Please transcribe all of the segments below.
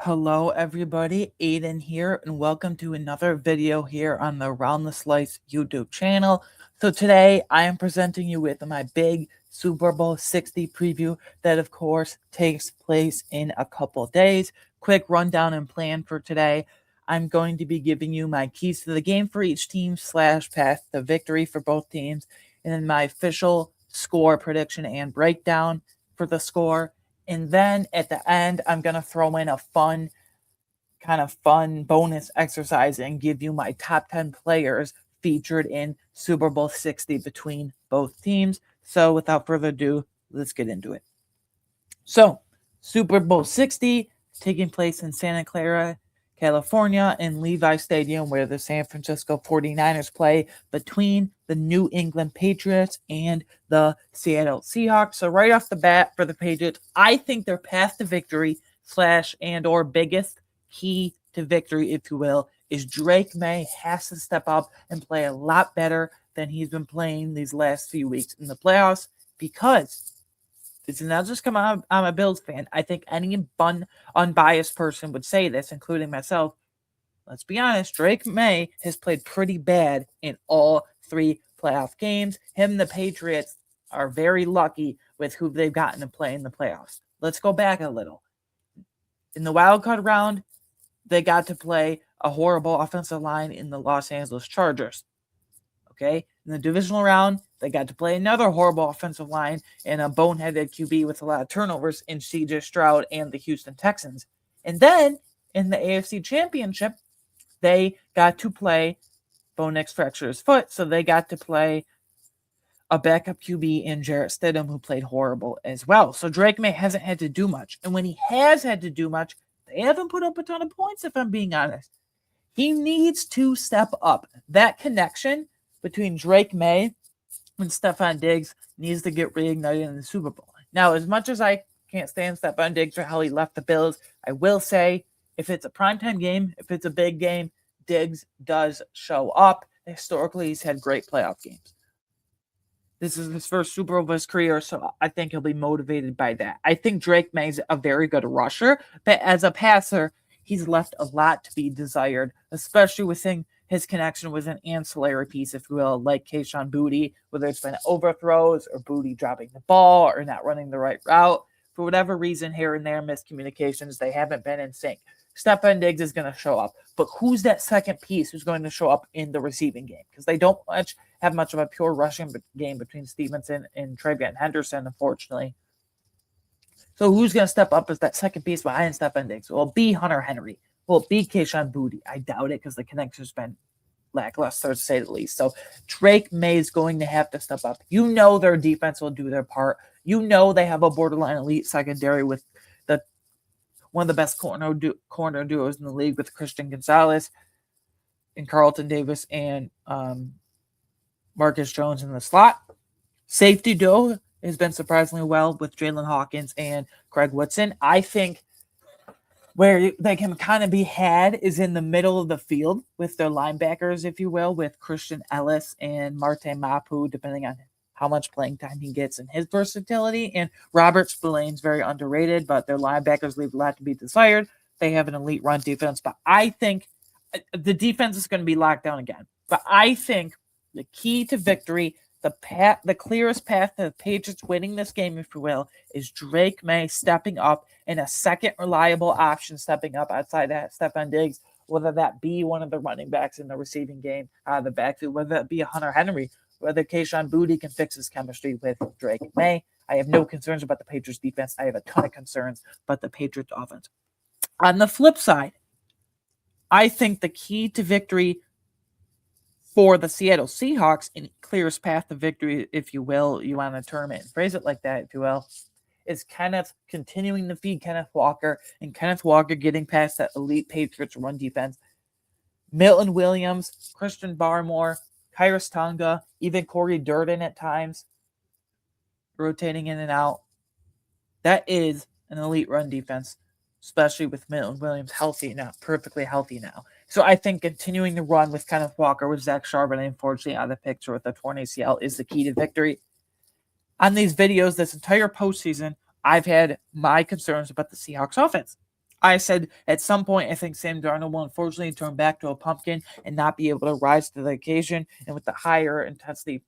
Hello everybody, Aiden here, and welcome to another video here on the Around the Slice YouTube channel. So today I am presenting you with my big Super Bowl 60 preview that of course takes place in a couple days. Quick rundown and plan for today. I'm going to be giving you my keys to the game for each team / path to victory for both teams, and then my official score prediction and breakdown for the score. And then at the end, I'm going to throw in a fun bonus exercise and give you my top 10 players featured in Super Bowl 60 between both teams. So without further ado, let's get into it. So Super Bowl 60 taking place in Santa Clara, California, in Levi Stadium, where the San Francisco 49ers play between the New England Patriots and the Seattle Seahawks. So right off the bat for the Patriots, I think their path to victory / and or biggest key to victory, if you will, is Drake May has to step up and play a lot better than he's been playing these last few weeks in the playoffs, because this is not just come out. I'm a Bills fan. I think any unbiased person would say this, including myself. Let's be honest, Drake May has played pretty bad in all 3 playoff games. Him and the Patriots are very lucky with who they've gotten to play in the playoffs. Let's go back a little. In the wild card round, they got to play a horrible offensive line in the Los Angeles Chargers. Okay? In the divisional round, they got to play another horrible offensive line and a boneheaded QB with a lot of turnovers in CJ Stroud and the Houston Texans. And then in the AFC Championship, they got to play Bo Nix fractured his foot, so they got to play a backup QB in Jarrett Stidham, who played horrible as well. So Drake May hasn't had to do much. And when he has had to do much, they haven't put up a ton of points, if I'm being honest. He needs to step up. That connection between Drake May and Stephon Diggs needs to get reignited in the Super Bowl. Now, as much as I can't stand Stephon Diggs or how he left the Bills, I will say if it's a primetime game, if it's a big game, Diggs does show up. Historically, he's had great playoff games. This is his first Super Bowl of his career, so I think he'll be motivated by that. I think Drake May's a very good rusher, but as a passer, he's left a lot to be desired, especially within his connection with an ancillary piece, if you will, like Kayshon Boutte, whether it's been overthrows or Boutte dropping the ball or not running the right route. For whatever reason, here and there, miscommunications, they haven't been in sync. Stephon Diggs is going to show up, but who's that second piece who's going to show up in the receiving game? Because they don't have much of a pure rushing game between Stevenson and Travion Henderson, unfortunately. So who's going to step up as that second piece behind Stephon Diggs? Will it be Hunter Henry? Will it be Kayshon Boutte? I doubt it, because the connection's been lackluster, to say the least. So Drake May is going to have to step up. You know their defense will do their part. You know they have a borderline elite secondary with one of the best corner duos in the league, with Christian Gonzalez and Carlton Davis and Marcus Jones in the slot. Safety duo has been surprisingly well with Jalen Hawkins and Craig Woodson. I think where they can kind of be had is in the middle of the field with their linebackers, if you will, with Christian Ellis and Marte Mapu, depending on how much playing time he gets and his versatility. And Robert Spillane's very underrated, but their linebackers leave a lot to be desired. They have an elite run defense, but I think the defense is going to be locked down again. But I think the key to victory, the clearest path to the Patriots winning this game, if you will, is Drake May stepping up and a second reliable option stepping up outside that Stephon Diggs, whether that be one of the running backs in the receiving game out of the backfield, whether that be a Hunter Henry, whether Kayshon Boutte can fix his chemistry with Drake May. I have no concerns about the Patriots defense. I have a ton of concerns about the Patriots offense. On the flip side, I think the key to victory for the Seattle Seahawks, and clearest path to victory, if you will, you want to term it and phrase it like that, if you will, is Kenneth continuing to feed Kenneth Walker, and Kenneth Walker getting past that elite Patriots run defense. Milton Williams, Christian Barmore, Kyrus Tonga, even Corey Durden at times, rotating in and out. That is an elite run defense, especially with Milton Williams healthy now, perfectly healthy now. So I think continuing to run with Kenneth Walker, with Zach Charbonnet unfortunately out of the picture with the torn ACL, is the key to victory. On these videos, this entire postseason, I've had my concerns about the Seahawks offense. I said at some point I think Sam Darnold will unfortunately turn back to a pumpkin and not be able to rise to the occasion. And with the higher intensity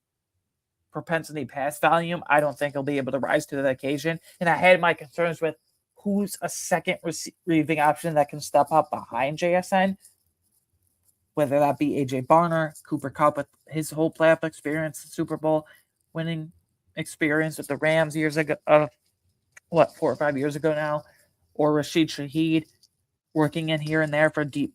propensity pass volume, I don't think he'll be able to rise to the occasion. And I had my concerns with who's a second receiving option that can step up behind JSN, whether that be AJ Barner, Cooper Kupp with his whole playoff experience, Super Bowl winning experience with the Rams years ago, 4 or 5 years ago now, or Rashid Shaheed working in here and there for deep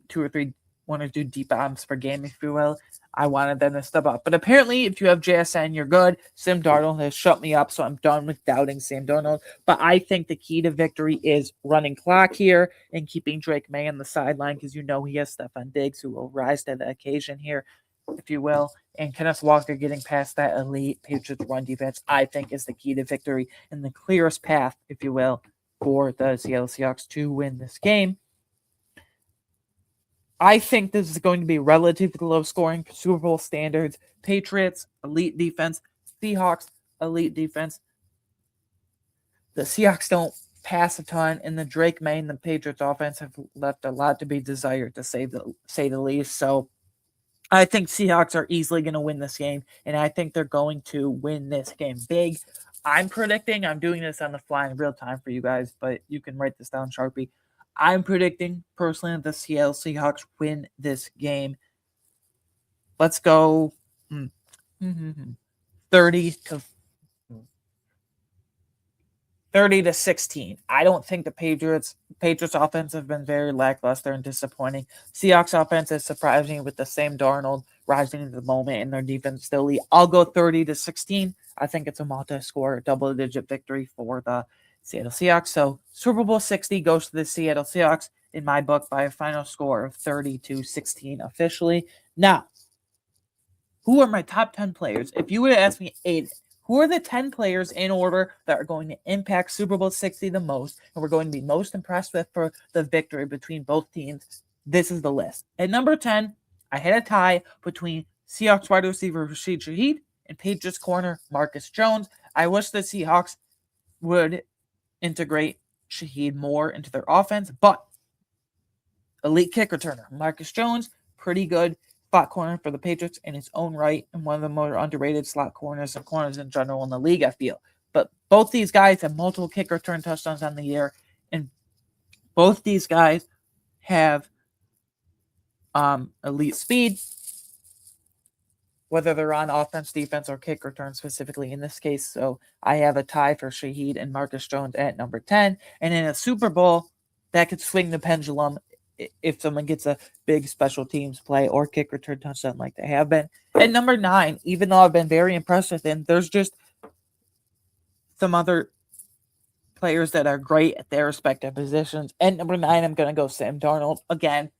1 or 2 deep bombs per game, if you will. I wanted them to step up. But apparently, if you have JSN, you're good. Sam Darnold has shut me up, so I'm done with doubting Sam Darnold. But I think the key to victory is running clock here and keeping Drake May on the sideline because he has Stephon Diggs who will rise to the occasion here, if you will. And Kenneth Walker getting past that elite Patriots run defense, I think, is the key to victory and the clearest path, if you will, for the Seattle Seahawks to win this game. I think this is going to be relatively low scoring, Super Bowl standards. Patriots, elite defense. Seahawks, elite defense. The Seahawks don't pass a ton, and the Drake May and the Patriots offense have left a lot to be desired, to say the least. So I think Seahawks are easily going to win this game, and I think they're going to win this game big. I'm doing this on the fly in real time for you guys, but you can write this down, Sharpie. I'm predicting personally that the Seattle Seahawks win this game. Let's go 30 to 16. I don't think the Patriots offense have been very lackluster and disappointing. Seahawks offense is surprising with the same Darnold rising into the moment and their defense still lead. I'll go 30 to 16. I think it's a multi-score, double-digit victory for the Seattle Seahawks. So Super Bowl 60 goes to the Seattle Seahawks in my book by a final score of 30 to 16 officially. Now, who are my top 10 players? If you would ask me, Aiden, who are the 10 players in order that are going to impact Super Bowl 60 the most and we're going to be most impressed with for the victory between both teams? This is the list. At number 10, I had a tie between Seahawks wide receiver Rashid Shaheed and Patriots corner Marcus Jones. I wish the Seahawks would integrate Shaheed more into their offense, but elite kick returner Marcus Jones, pretty good spot corner for the Patriots in its own right, and one of the more underrated slot corners and corners in general in the league, I feel. But both these guys have multiple kick return touchdowns on the year, and both these guys have elite speed, whether they're on offense, defense, or kick return specifically in this case. So I have a tie for Shaheed and Marcus Jones at number 10. And in a Super Bowl, that could swing the pendulum if someone gets a big special teams play or kick return touchdown like they have been. At number 9, even though I've been very impressed with him, there's just some other players that are great at their respective positions. At number 9, I'm going to go Sam Darnold. Again,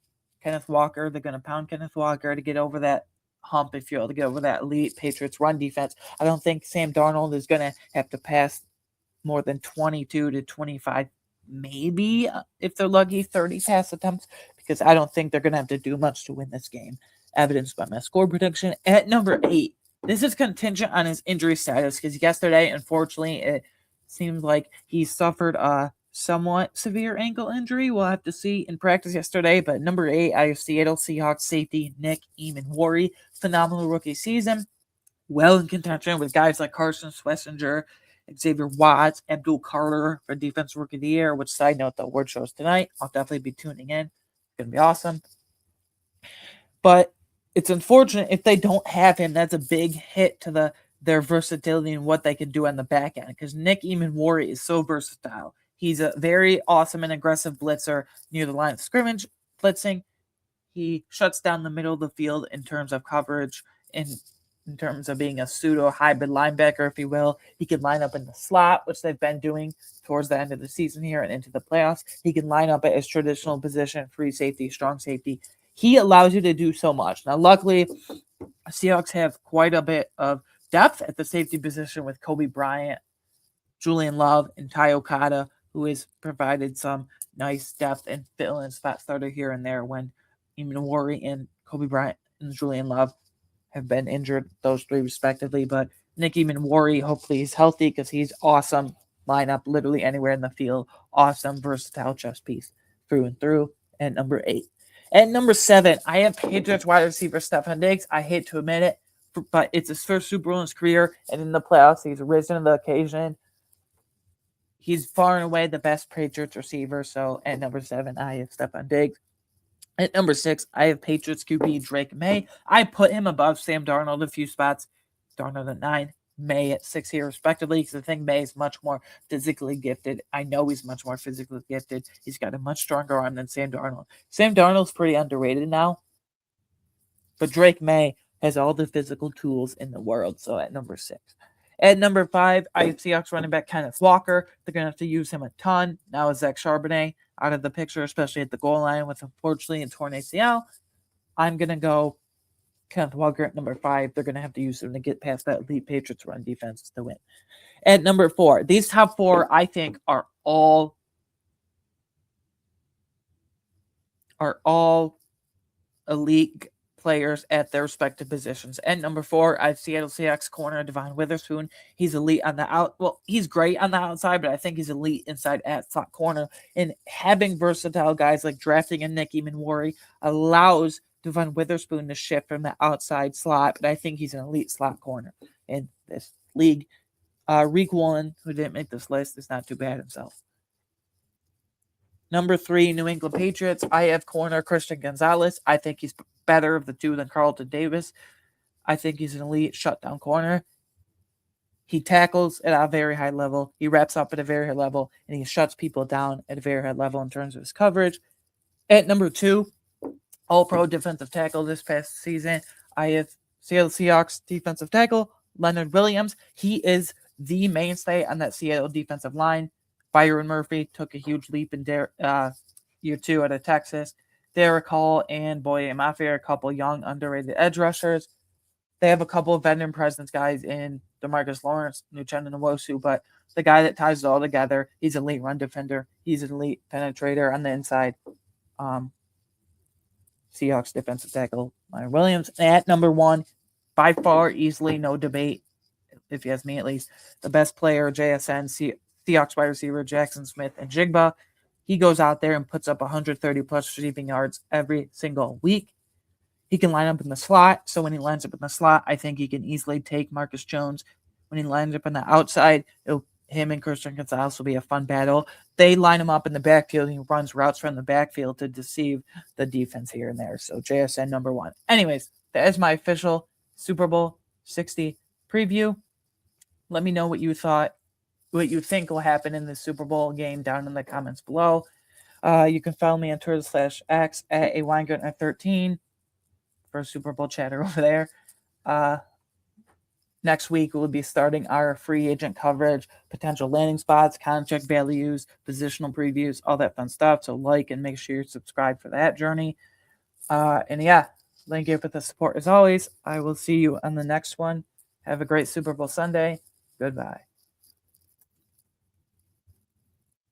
Kenneth Walker. They're going to pound Kenneth Walker to get over that hump, if you will, to get over that elite Patriots run defense. I don't think Sam Darnold is going to have to pass more than 22 to 25, maybe if they're lucky, 30 pass attempts, because I don't think they're going to have to do much to win this game, evidenced by my score prediction. At number 8, this is contingent on his injury status, because yesterday, unfortunately, it seems like he suffered a somewhat severe ankle injury. We'll have to see in practice yesterday. But number 8, I have Seattle Seahawks safety Nick Emmanwori. Phenomenal rookie season. Well in contention with guys like Carson Schlesinger, Xavier Watts, Abdul Carter for Defensive Rookie of the Year, which, side note, the award shows tonight. I'll definitely be tuning in. It's going to be awesome. But it's unfortunate if they don't have him. That's a big hit to their versatility and what they can do on the back end, because Nick Emmanwori is so versatile. He's a very awesome and aggressive blitzer near the line of scrimmage, blitzing. He shuts down the middle of the field in terms of coverage, in terms of being a pseudo hybrid linebacker, if you will. He can line up in the slot, which they've been doing towards the end of the season here and into the playoffs. He can line up at his traditional position, free safety, strong safety. He allows you to do so much. Now, luckily, Seahawks have quite a bit of depth at the safety position with Kobe Bryant, Julian Love, and Ty Okada, who has provided some nice depth and fill-in spot starter here and there when Emmanwori and Kobe Bryant and Julian Love have been injured, those three respectively. But Nick Emmanwori, hopefully he's healthy, because he's awesome. Line up literally anywhere in the field. Awesome, versatile chess piece through and through. At number 8. At number 7, I have Patriots wide receiver Stefon Diggs. I hate to admit it, but it's his first Super Bowl in his career, and in the playoffs, he's risen to the occasion. He's far and away the best Patriots receiver. So at number 7, I have Stefon Diggs. At number 6, I have Patriots QB Drake May. I put him above Sam Darnold a few spots. Darnold at 9, May at 6 here, respectively, because I think May is much more physically gifted. I know he's much more physically gifted. He's got a much stronger arm than Sam Darnold. Sam Darnold's pretty underrated now, but Drake May has all the physical tools in the world. So at number 6. At number 5, I have Seahawks running back Kenneth Walker. They're going to have to use him a ton. Now is Zach Charbonnet out of the picture, especially at the goal line with, unfortunately, a torn ACL. I'm going to go Kenneth Walker at number 5. They're going to have to use him to get past that elite Patriots run defense to win. At number 4, these top 4, I think, are all elite players at their respective positions. At number 4, I have Seattle Seahawks corner Devon Witherspoon. He's elite on the out. Well, he's great on the outside, but I think he's elite inside at slot corner. And having versatile guys like drafting a Nicky Manwari allows Devon Witherspoon to shift from the outside slot, but I think he's an elite slot corner in this league. Reek Woolen, who didn't make this list, is not too bad himself. Number 3, New England Patriots. I have corner Christian Gonzalez. I think he's better of the two than Carlton Davis. I think he's an elite shutdown corner. He tackles at a very high level. He wraps up at a very high level, and he shuts people down at a very high level in terms of his coverage. At number 2, All-Pro defensive tackle this past season, I have Seattle Seahawks defensive tackle Leonard Williams. He is the mainstay on that Seattle defensive line. Byron Murphy took a huge leap in year 2 out of Texas. Derek Hall and Boye Mafe are a couple young, underrated edge rushers. They have a couple of veteran presence guys in DeMarcus Lawrence, Uchenna Nwosu, but the guy that ties it all together, he's an elite run defender. He's an elite penetrator on the inside. Seahawks defensive tackle, Leonard Williams. At number 1, by far, easily, no debate, if you ask me at least, the best player, JSN, Seahawks wide receiver Jackson Smith and Jigba. He goes out there and puts up 130-plus receiving yards every single week. He can line up in the slot, so when he lines up in the slot, I think he can easily take Marcus Jones. When he lines up on the outside, him and Christian Gonzalez will be a fun battle. They line him up in the backfield, and he runs routes from the backfield to deceive the defense here and there. So JSN number 1. Anyways, that is my official Super Bowl 60 preview. Let me know what you thought, what you think will happen in the Super Bowl game down in the comments below. You can follow me on Twitter /X at @AWeingartner13 for Super Bowl chatter over there. Next week, we'll be starting our free agent coverage, potential landing spots, contract values, positional previews, all that fun stuff. So like and make sure you're subscribed for that journey. And yeah, thank you for the support as always. I will see you on the next one. Have a great Super Bowl Sunday. Goodbye.